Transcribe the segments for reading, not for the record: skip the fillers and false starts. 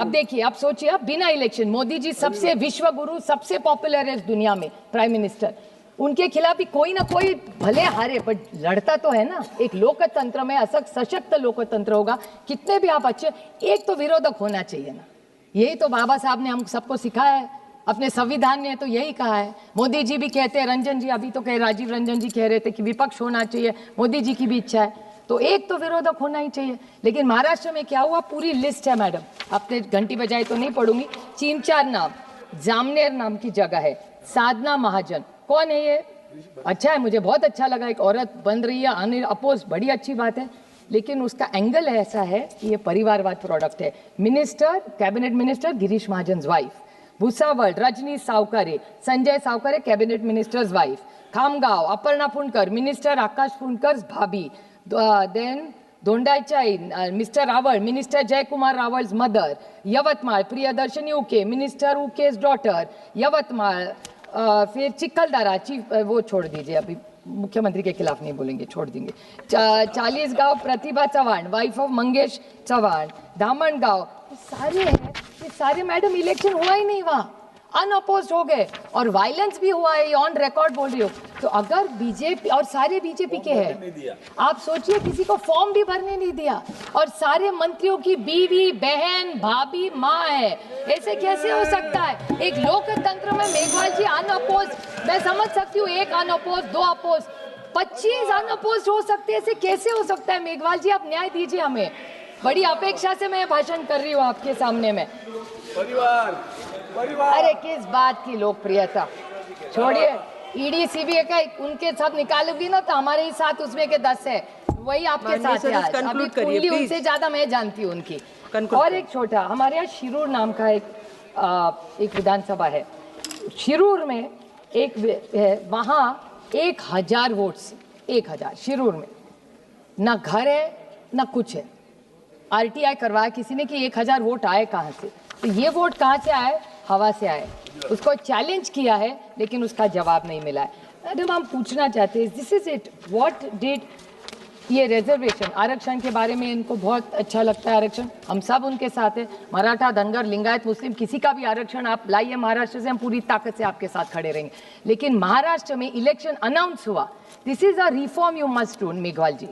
अब देखिए, अब सोचिए, अब बिना इलेक्शन मोदी जी सबसे विश्व गुरु, सबसे पॉपुलर है इस दुनिया में प्राइम मिनिस्टर, उनके खिलाफ भी कोई ना कोई भले हारे पर लड़ता तो है ना। एक लोकतंत्र में सशक्त लोकतंत्र होगा, कितने भी आप अच्छे, एक तो विरोधक होना चाहिए ना। यही तो बाबा साहब ने हम सबको सिखाया है, अपने संविधान ने तो यही कहा है। मोदी जी भी कहते हैं, रंजन जी अभी तो कहे, राजीव रंजन जी कह रहे थे कि विपक्ष होना चाहिए, मोदी जी की भी इच्छा है, तो एक तो विरोधक होना ही चाहिए। लेकिन महाराष्ट्र में क्या हुआ, पूरी लिस्ट है मैडम, आपने घंटी बजाई तो नहीं पढ़ूंगी, 3-4 नाम। जामनेर नाम की जगह है, साधना महाजन, कौन है ये? अच्छा है, मुझे बहुत अच्छा लगा, एक औरत बन रही है अपोज, बड़ी अच्छी बात है। लेकिन उसका एंगल ऐसा है कि ये परिवारवाद प्रोडक्ट है। Minister, cabinet minister Girish Mahajan wife, Bhusawal Rajni Savkare, Sanjay Savkare cabinet minister's wife, Khamgaon Aparna Fundkar, minister Akash Fundkar भाभी, then Dondaicha mister Rawal, minister Jaykumar Rawal's mother, Yavatmal Priyadarshini Uke, minister उके's daughter, Yavatmal, फिर चिखलदरा चीफ, वो छोड़ दीजिए, अभी मुख्यमंत्री के खिलाफ नहीं बोलेंगे, छोड़ देंगे। 40 गांव प्रतिभा चौहान, वाइफ ऑफ मंगेश चौहान, धामणगांव, सारे हैं, ये सारे मैडम इलेक्शन हुआ ही नहीं, वहाँ अनअपोज्ड हो गए, और वायलेंस भी हुआ है, ऑन रिकॉर्ड बोल रही हो। तो अगर बीजेपी, और सारे बीजेपी के हैं, आप सोचिए किसी को फॉर्म भी भरने नहीं दिया, और सारे मंत्रियों की बीवी बहन भाभी माँ है, ऐसे कैसे हो सकता है? एक लोकतंत्र में मेघवाल जी अनअपोज्ड, मैं समझ सकती हूँ, एक अनअपोज्ड, 2 अपोज, 25 अनअपोज्ड हो सकते हैं, ऐसे कैसे हो सकता है? मेघवाल जी आप न्याय दीजिए हमें, बड़ी अपेक्षा से मैं भाषण कर रही हूँ आपके सामने में। अरे किस बात की लोकप्रियता, छोड़िए, ईडी सीबीआई का उनके साथ निकालोगी ना तो हमारे ही साथ उसमें के 10 है, वही आपके साथ है आज। अभी कुंडली उनसे ज्यादा मैं जानती हूँ उनकी। और एक छोटा, हमारे यहाँ शिरूर नाम का एक विधानसभा है, शिरूर में एक है, वहाँ 1000 वोट्स, 1000 शिरूर में, ना घर है ना कुछ है। आरटीआई करवाया किसी ने कि 1000 वोट आए कहाँ से, तो ये वोट कहाँ से आए? हवा से आए। उसको चैलेंज किया है लेकिन उसका जवाब नहीं मिला है। मैडम हम पूछना चाहते हैं, this is it, what did ये रिजर्वेशन, आरक्षण के बारे में इनको बहुत अच्छा लगता है आरक्षण, हम सब उनके साथ हैं, मराठा धनगर लिंगायत मुस्लिम किसी का भी आरक्षण आप लाइए महाराष्ट्र से, हम पूरी ताकत से आपके साथ खड़े रहेंगे। लेकिन महाराष्ट्र में इलेक्शन अनाउंस हुआ, this is a reform you must do. Meghwal ji,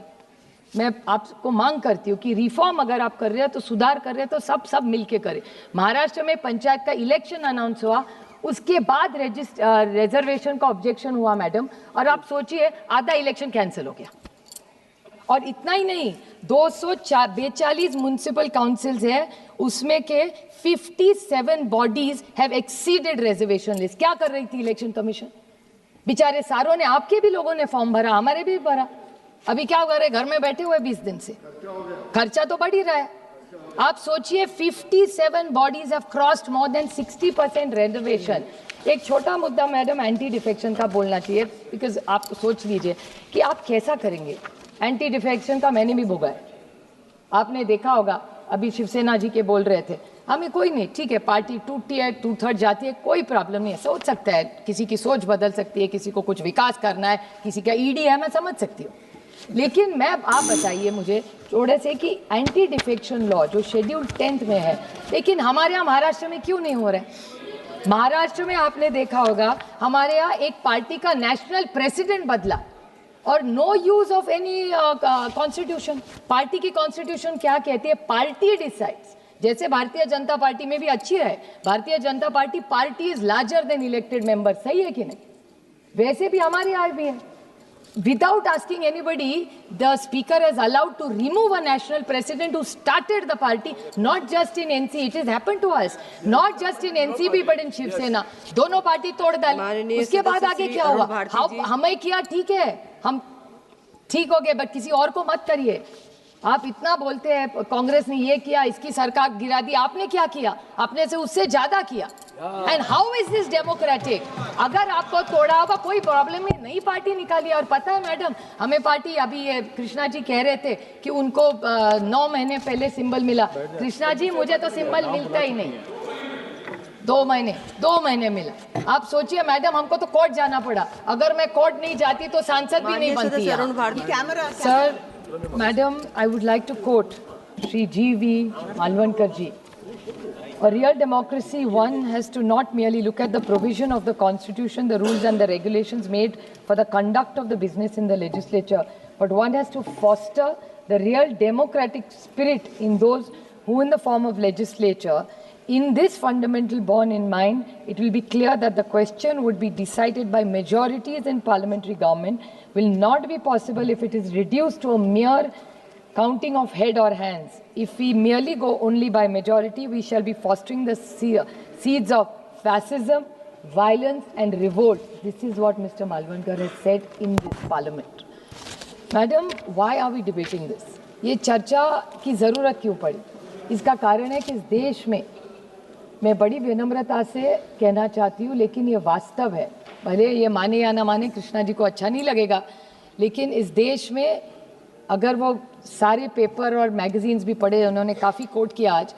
मैं आपको मांग करती हूँ कि रिफॉर्म अगर आप कर रहे हैं तो सुधार कर रहे हैं तो सब मिलके करें। महाराष्ट्र में पंचायत का इलेक्शन अनाउंस हुआ, उसके बाद रिजर्वेशन का ऑब्जेक्शन हुआ मैडम, और आप सोचिए आधा इलेक्शन कैंसिल हो गया। और इतना ही नहीं, 242 म्युनिसिपल काउंसिल्स है, उसमें के 57 bodies have exceeded reservation list. क्या कर रही थी इलेक्शन कमीशन? बेचारे सारों ने, आपके भी लोगों ने फॉर्म भरा, हमारे भी भरा, अभी क्या कर रहे, घर में बैठे हुए 20 दिन से, खर्चा तो बढ़ ही रहा है। आप सोचिए 57 bodies have crossed more than 60% reservation. एक छोटा मुद्दा मैडम एंटी डिफेक्शन का बोलना चाहिए, बिकॉज आप सोच लीजिए कि आप कैसा करेंगे। एंटी डिफेक्शन का मैंने भी भोगा है, आपने देखा होगा, अभी शिवसेना जी के बोल रहे थे, हमें कोई नहीं, ठीक है पार्टी टूटती है, 2/3 जाती है, कोई प्रॉब्लम नहीं है, सोच सकता है, किसी की सोच बदल सकती है, किसी को कुछ विकास करना है, किसी का ईडी है, मैं समझ सकती हूँ। लेकिन मैं, आप बताइए मुझे थोड़े से कि एंटी डिफेक्शन लॉ जो शेड्यूल 10th में है, लेकिन हमारे यहाँ महाराष्ट्र में क्यों नहीं हो रहा है? महाराष्ट्र में आपने देखा होगा, हमारे यहाँ एक पार्टी का नेशनल प्रेसिडेंट बदला और no use of any constitution. Party की कॉन्स्टिट्यूशन क्या कहती है? Party decides. जैसे भारतीय जनता पार्टी में भी अच्छी है, भारतीय Janata party is larger than elected member, सही है कि नहीं? वैसे भी हमारे यहाँ भी है, without asking anybody, the speaker has allowed to remove a national president who started the party, not just in NC, it has happened to us, not just in NCP but in Shiv Sena, दोनों party तोड़ डाली। उसके बाद आगे क्या हुआ? हमें किया, ठीक है, हम ठीक हो गए, बट किसी और को मत करिए। आप इतना बोलते हैं कांग्रेस ने ये किया, इसकी सरकार गिरा दी, आपने क्या किया? आपने से उससे ज्यादा किया। And how is this democratic? अगर आपको तोड़ा होगा कोई प्रॉब्लम नहीं, नई पार्टी निकाली। और पता है मैडम, हमें पार्टी, अभी ये कृष्णा जी कह रहे थे कि उनको 9 महीने पहले सिंबल मिला। कृष्णा जी, मुझे तो सिंबल मिलता ही नहीं, 2 महीने मिला। आप सोचिए मैडम, हमको तो कोर्ट जाना पड़ा, अगर मैं कोर्ट नहीं जाती तो सांसद भी नहीं बनती। Sir, madam, I would like to quote Shri G.V. Malvankar ji. A real democracy, one has to not merely look at the provision of the constitution, the rules and the regulations made for the conduct of the business in the legislature, but one has to foster the real democratic spirit in those who in the form of legislature. In this fundamental bond in mind, it will be clear that the question would be decided by majorities in parliamentary government will not be possible if it is reduced to a mere counting of head or hands. If we merely go only by majority, we shall be fostering the seeds of fascism, violence and revolt. This is what Mr. Malvankar has said in this parliament. Madam, why are we debating this? ये चर्चा की ज़रूरत क्यों पड़ी? इसका कारण है कि इस देश में, मैं बड़ी विनम्रता से कहना चाहती हूँ, लेकिन ये वास्तव है, भले ये माने या ना माने, कृष्णा जी को अच्छा नहीं लगेगा, लेकिन इस देश में अगर वो सारे पेपर और मैगजीन्स भी पढ़े, उन्होंने काफ़ी कोट किया आज,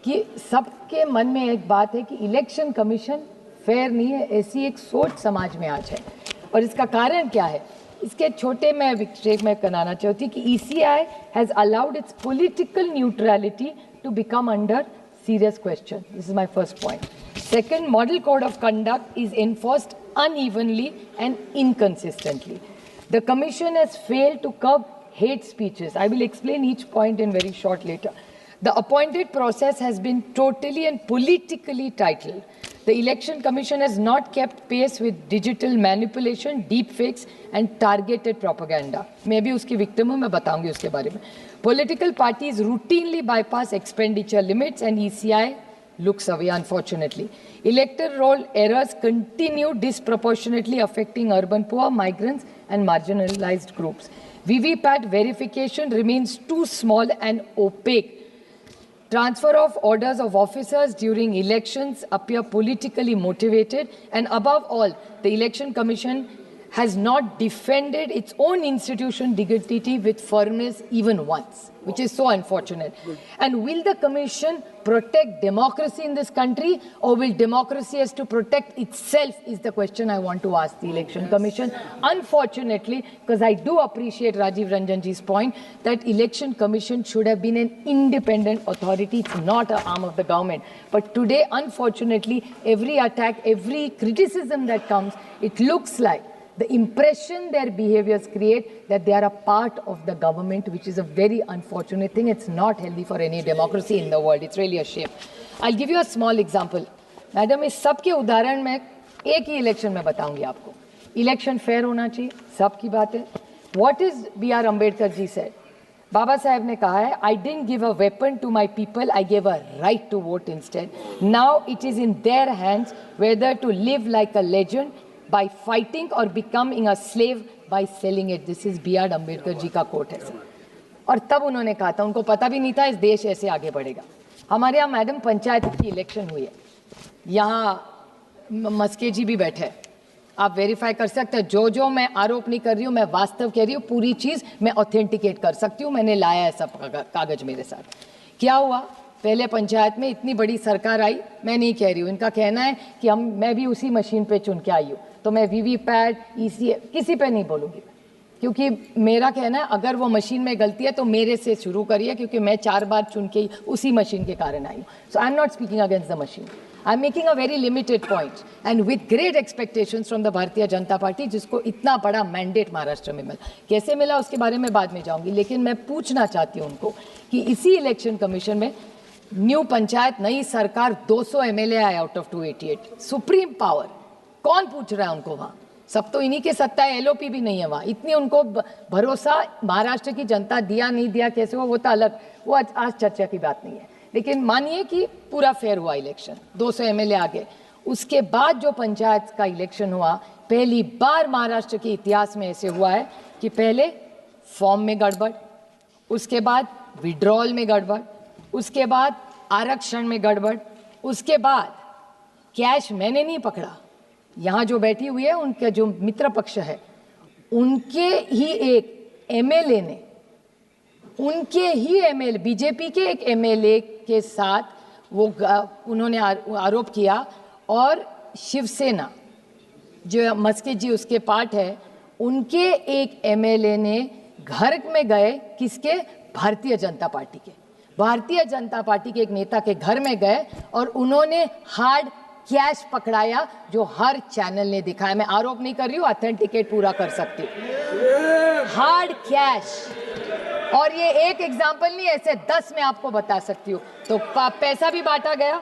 कि सबके मन में एक बात है कि इलेक्शन कमीशन फेयर नहीं है, ऐसी एक सोच समाज में आज है। और इसका कारण क्या है? इसके छोटे मैं विक्षेप में कराना चाहती हूँ कि ECI has allowed its political neutrality to become under serious question. This is my first point. Second, model code of conduct is enforced unevenly and inconsistently. The commission has failed to curb hate speeches. I will explain each point in very short later. The appointed process has been totally and politically titled. The election commission has not kept pace with digital manipulation, deepfakes and targeted propaganda. मैं भी उसकी victim हूँ, मैं बताऊंगी उसके बारे में. Political parties routinely bypass expenditure limits and ECI looks away, unfortunately. Electoral roll errors continue disproportionately affecting urban poor, migrants and marginalized groups. VVPAT verification remains too small and opaque. Transfer of orders of officers during elections appear politically motivated, and above all, the Election Commission has not defended its own institution dignity with firmness even once, which is so unfortunate. And will the Commission protect democracy in this country, or will democracy has to protect itself, is the question I want to ask the Election Commission. Unfortunately, because I do appreciate Rajiv Ranjanji's point that Election Commission should have been an independent authority. It's not an arm of the government. But today, unfortunately, every attack, every criticism that comes, it looks like the impression their behaviors create that they are a part of the government, which is a very unfortunate thing. It's not healthy for any democracy in the world. It's really a shame. I'll give you a small example. Madam, इस सब के उदाहरण मैं एक ही election में बताऊंगी आपको. Election fair होना चाहिए, सब की बात है. What is B.R. Ambedkar ji said? बाबा साहब ने कहा है, I didn't give a weapon to my people, I gave a right to vote instead. Now it is in their hands whether to live like a legend by fighting or becoming a slave by selling it. This is B.R. Ambedkar जी का coat है sir. और तब उन्होंने कहा था, उनको पता भी नहीं था इस देश ऐसे आगे बढ़ेगा. हमारे यहाँ मैडम पंचायत की इलेक्शन हुई है, यहाँ मस्के जी भी बैठे हैं, आप वेरीफाई कर सकते हैं. जो जो मैं आरोप नहीं कर रही हूँ, मैं वास्तव कह रही हूँ, पूरी चीज़ मैं ऑथेंटिकेट कर सकती हूँ. मैंने लाया है सब कागज मेरे साथ. क्या हुआ? पहले पंचायत में इतनी बड़ी सरकार आई, मैं नहीं कह रही हूँ, इनका कहना है कि मैं भी उसी मशीन पे चुन के आई हूँ, तो मैं वीवीपैट ECI किसी पे नहीं बोलूँगी, क्योंकि मेरा कहना है अगर वो मशीन में गलती है तो मेरे से शुरू करिए, क्योंकि मैं 4 बार चुन के उसी मशीन के कारण आई हूँ. So I am not speaking against the machine. I am making a very limited point and with great expectations from the Bharatiya Janata party, जिसको इतना बड़ा मैंडेट महाराष्ट्र में मिला. कैसे मिला उसके बारे में बाद में जाऊँगी, लेकिन मैं पूछना चाहती हूँ उनको कि इसी इलेक्शन कमीशन में न्यू पंचायत, नई सरकार, 200 MLA आए आउट ऑफ 288, सुप्रीम पावर. कौन पूछ रहा है उनको वहाँ? सब तो इन्हीं के सत्ता है, LOP भी नहीं है वहाँ. इतनी उनको भरोसा महाराष्ट्र की जनता दिया नहीं दिया कैसे हो, वो तो अलग, वो आज चर्चा की बात नहीं है. लेकिन मानिए कि पूरा फेयर हुआ इलेक्शन, 200 MLA आ गए. उसके बाद जो पंचायत का इलेक्शन हुआ, पहली बार महाराष्ट्र के इतिहास में ऐसे हुआ है कि पहले फॉर्म में गड़बड़, उसके बाद विड्रॉल में गड़बड़, उसके बाद आरक्षण में गड़बड़, उसके बाद कैश मैंने नहीं पकड़ा. यहाँ जो बैठी हुई है, उनका जो मित्र पक्ष है, उनके ही एक MLA ने, उनके ही MLA, बीजेपी के एक MLA के साथ वो उन्होंने आरोप किया, और शिवसेना जो मस्के जी उसके पार्ट है, उनके एक MLA ने घर में गए, किसके? भारतीय जनता पार्टी के. भारतीय जनता पार्टी के एक नेता के घर में गए और उन्होंने हार्ड कैश पकड़ाया, जो हर चैनल ने दिखाया। मैं आरोप नहीं कर रही हूँ, ऑथेंटिकेट पूरा कर सकती हूँ। हार्ड कैश, और ये एक एग्जाम्पल नहीं, ऐसे 10 मैं आपको बता सकती हूँ। तो पैसा भी बांटा गया।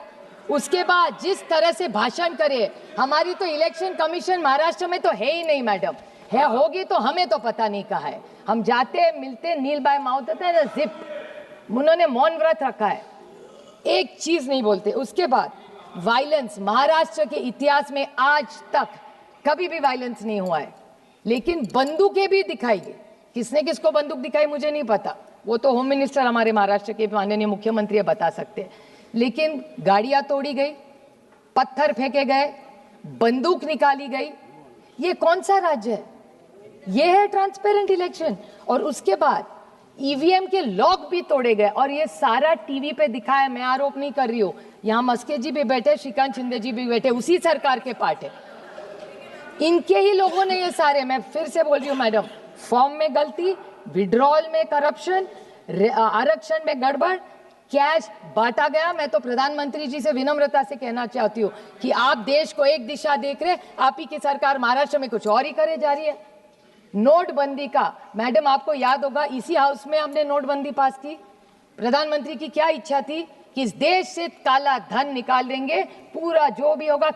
उसके बाद जिस तरह से भाषण करे, हमारी तो इलेक्शन कमीशन महाराष्ट्र में तो है ही नहीं मैडम, है होगी तो हमें तो पता नहीं कहा है। हम जाते मिलते नील बाय माउथ होता है ना, जिप, उन्होंने मौन व्रत रखा है, एक चीज नहीं बोलते। उसके बाद वायलेंस, महाराष्ट्र के इतिहास में आज तक कभी भी वायलेंस नहीं हुआ है, लेकिन बंदूकें भी दिखाई गई। किसने किसको बंदूक दिखाई मुझे नहीं पता, वो तो होम मिनिस्टर हमारे महाराष्ट्र के माननीय मुख्यमंत्री बता सकते हैं। लेकिन गाड़ियां तोड़ी गई, पत्थर फेंके गए, बंदूक निकाली गई। ये कौन सा राज्य है? ये है ट्रांसपेरेंट इलेक्शन। और उसके बाद ईवीएम के लॉक भी तोड़े गए, और ये सारा टीवी पे दिखाया। मैं आरोप नहीं कर रही हूँ, यहाँ मस्के जी भी बैठे, श्रीकांत शिंदे जी भी बैठे, उसी सरकार के पार्ट है, इनके ही लोगों ने ये सारे, मैं फिर से बोल रही हूँ मैडम, फॉर्म में गलती, विड्रॉल में करप्शन, आरक्षण में गड़बड़, कैश बांटा गया। मैं तो प्रधानमंत्री जी से विनम्रता से कहना चाहती हूँ कि आप देश को एक दिशा देख रहे, आप ही की सरकार महाराष्ट्र में कुछ और ही करे जा रही है। नोटबंदी का मैडम आपको याद होगा, इसी हाउस में हमने नोटबंदी पास की। प्रधानमंत्री की क्या इच्छा थी कि इस देश से काला धन निकाल देंगे, पूरा जो भी होगा